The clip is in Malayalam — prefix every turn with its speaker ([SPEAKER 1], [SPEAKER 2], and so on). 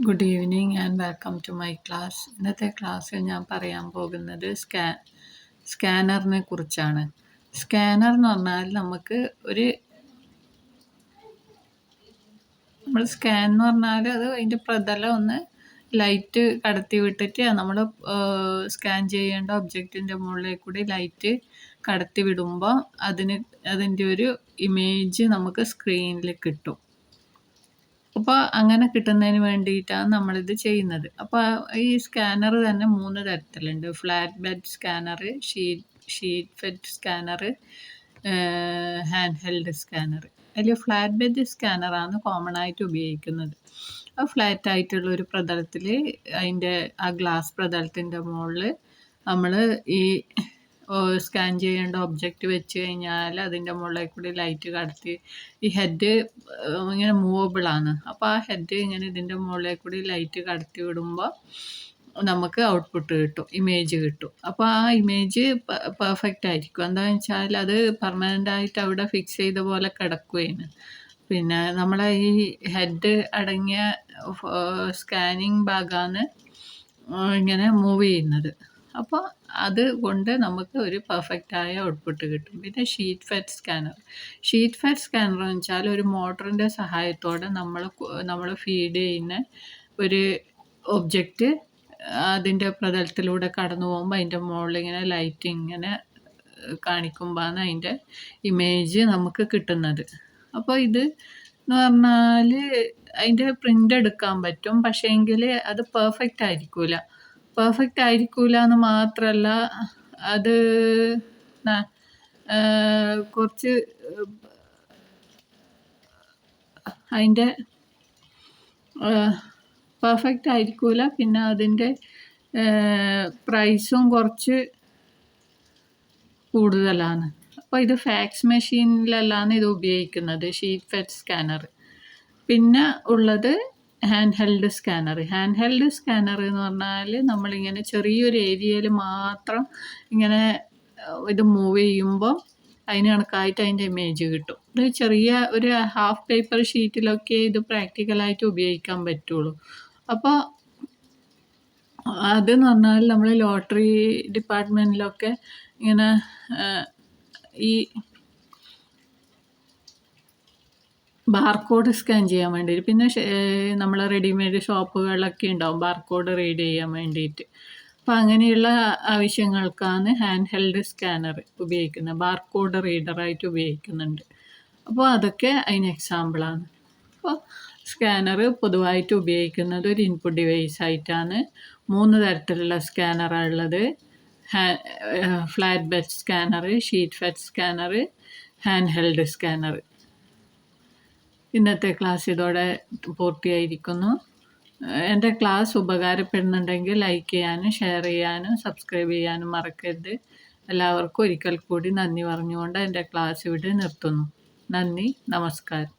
[SPEAKER 1] Good evening and welcome to my class. ഇന്നത്തെ ക്ലാസ്സിൽ ഞാൻ പറയാൻ പോകുന്നത് സ്കാനറിനെ കുറിച്ചാണ്. സ്കാനർ എന്ന് പറഞ്ഞാൽ നമ്മൾ സ്കാൻ എന്ന് പറഞ്ഞാൽ അത് അതിൻ്റെ പ്രതലം ഒന്ന് ലൈറ്റ് കടത്തി വിട്ടിട്ട് നമ്മൾ സ്കാൻ ചെയ്യേണ്ട ഒബ്ജക്റ്റിൻ്റെ മുകളിൽ കൂടി ലൈറ്റ് കടത്തി വിടുമ്പോൾ അതിൻ്റെ ഒരു ഇമേജ് നമുക്ക് സ്ക്രീനിൽ കിട്ടും. അപ്പോൾ അങ്ങനെ കിട്ടുന്നതിന് വേണ്ടിയിട്ടാണ് നമ്മളിത് ചെയ്യുന്നത്. അപ്പോൾ ഈ സ്കാനർ തന്നെ 3 തരത്തിലുണ്ട്. Flat bed scanner, sheet fed scanner, hand held scanner. അതിൽ ഫ്ലാറ്റ് ബെഡ് സ്കാനറാണ് കോമൺ ആയിട്ട് ഉപയോഗിക്കുന്നത്. അത് ഫ്ലാറ്റ് ആയിട്ടുള്ള ഒരു പ്രതലത്തിൽ അതിൻ്റെ ആ ഗ്ലാസ് പ്രതലത്തിൻ്റെ മുകളിൽ നമ്മൾ ഈ സ്കാൻ ചെയ്യേണ്ട ഒബ്ജക്റ്റ് വെച്ച് കഴിഞ്ഞാൽ അതിൻ്റെ മുകളിൽ കൂടി ലൈറ്റ് കടത്തി ഈ ഹെഡ് ഇങ്ങനെ മൂവബിളാണ്. അപ്പോൾ ആ ഹെഡ് ഇങ്ങനെ ഇതിൻ്റെ മുകളിൽ കൂടി ലൈറ്റ് കടത്തി വിടുമ്പോൾ നമുക്ക് ഔട്ട്പുട്ട് കിട്ടും, ഇമേജ് കിട്ടും. അപ്പോൾ ആ ഇമേജ് പെർഫെക്റ്റ് ആയിരിക്കും. എന്താണെന്ന് വെച്ചാൽ അത് പെർമനൻ്റ് ആയിട്ട് അവിടെ ഫിക്സ് ചെയ്ത പോലെ കിടക്കുകയാണ്. പിന്നെ നമ്മളെ ഈ ഹെഡ് അടങ്ങിയ സ്കാനിങ് ഭാഗമാണ് ഇങ്ങനെ മൂവ് ചെയ്യുന്നത്. അപ്പോൾ അതുകൊണ്ട് നമുക്ക് ഒരു പെർഫെക്റ്റായ ഔട്ട്പുട്ട് കിട്ടും. പിന്നെ ഷീറ്റ് ഫെഡ് സ്കാനർ എന്ന് വെച്ചാൽ ഒരു മോട്ടറിൻ്റെ സഹായത്തോടെ നമ്മൾ ഫീഡ് ചെയ്യുന്ന ഒരു ഒബ്ജക്റ്റ് അതിൻ്റെ പ്രതലത്തിലൂടെ കടന്നു പോകുമ്പോൾ അതിൻ്റെ മുകളിൽ ഇങ്ങനെ ലൈറ്റ് ഇങ്ങനെ കാണിക്കുമ്പോഴാണ് അതിൻ്റെ ഇമേജ് നമുക്ക് കിട്ടുന്നത്. അപ്പോൾ ഇത് എന്ന് പറഞ്ഞാൽ അതിൻ്റെ പ്രിൻ്റ് എടുക്കാൻ പറ്റും, പക്ഷേങ്കിൽ അത് പെർഫെക്റ്റ് ആയിരിക്കില്ല എന്ന് മാത്രമല്ല, അത് കുറച്ച് അതിൻ്റെ പെർഫെക്റ്റ് ആയിരിക്കില്ല. പിന്നെ അതിൻ്റെ പ്രൈസും കുറച്ച് കൂടുതലാണ്. അപ്പോൾ ഇത് ഫാക്സ് മെഷീനിലെല്ലാം ഇത് ഉപയോഗിക്കുന്നത്, ഷീറ്റ് ഫെഡ് സ്കാനർ. പിന്നെ ഉള്ളത് ഹാൻഡ് ഹെൽഡ് സ്കാനർ എന്ന് പറഞ്ഞാൽ നമ്മളിങ്ങനെ ചെറിയൊരു ഏരിയയിൽ മാത്രം ഇങ്ങനെ ഇത് മൂവ് ചെയ്യുമ്പോൾ അതിന് കണക്കായിട്ട് അതിൻ്റെ ഇമേജ് കിട്ടും. ഇത് ചെറിയ ഒരു ഹാഫ് പേപ്പർ ഷീറ്റിലൊക്കെ ഇത് പ്രാക്ടിക്കലായിട്ട് ഉപയോഗിക്കാൻ പറ്റുള്ളൂ. അപ്പോൾ അതെന്ന് പറഞ്ഞാൽ നമ്മൾ ലോട്ടറി ഡിപ്പാർട്ട്മെൻറ്റിലൊക്കെ ഇങ്ങനെ ഈ ബാർകോഡ് സ്കാൻ ചെയ്യാൻ വേണ്ടിയിട്ട്, പിന്നെ നമ്മൾ റെഡിമെയ്ഡ് ഷോപ്പുകളിലൊക്കെ ഉണ്ടാവും ബാർകോഡ് റീഡ് ചെയ്യാൻ വേണ്ടിയിട്ട്. അപ്പോൾ അങ്ങനെയുള്ള ആവശ്യങ്ങൾക്കാണ് ഹാൻഡ് ഹെൽഡ് സ്കാനർ ഉപയോഗിക്കുന്നത്. ബാർകോഡ് റീഡറായിട്ട് ഉപയോഗിക്കുന്നുണ്ട്. അപ്പോൾ അതൊക്കെ അതിന് എക്സാമ്പിളാണ്. അപ്പോൾ സ്കാനർ പൊതുവായിട്ട് ഉപയോഗിക്കുന്നത് ഒരു ഇൻപുട്ട് ഡിവൈസ് ആയിട്ടാണ്. 3 തരത്തിലുള്ള സ്കാനറാണ് ഉള്ളത്. Flat bed scanner, sheet fed scanner, hand held scanner. ഇന്നത്തെ ക്ലാസ് ഇതോടെ പൂർത്തിയായിരിക്കുന്നു. എൻ്റെ ക്ലാസ് ഉപകാരപ്പെടുന്നുണ്ടെങ്കിൽ ലൈക്ക് ചെയ്യാനും ഷെയർ ചെയ്യാനും സബ്സ്ക്രൈബ് ചെയ്യാനും മറക്കരുത്. എല്ലാവർക്കും ഒരിക്കൽ കൂടി നന്ദി പറഞ്ഞുകൊണ്ട് എൻ്റെ ക്ലാസ് ഇവിടെ നിർത്തുന്നു. നന്ദി, നമസ്കാരം.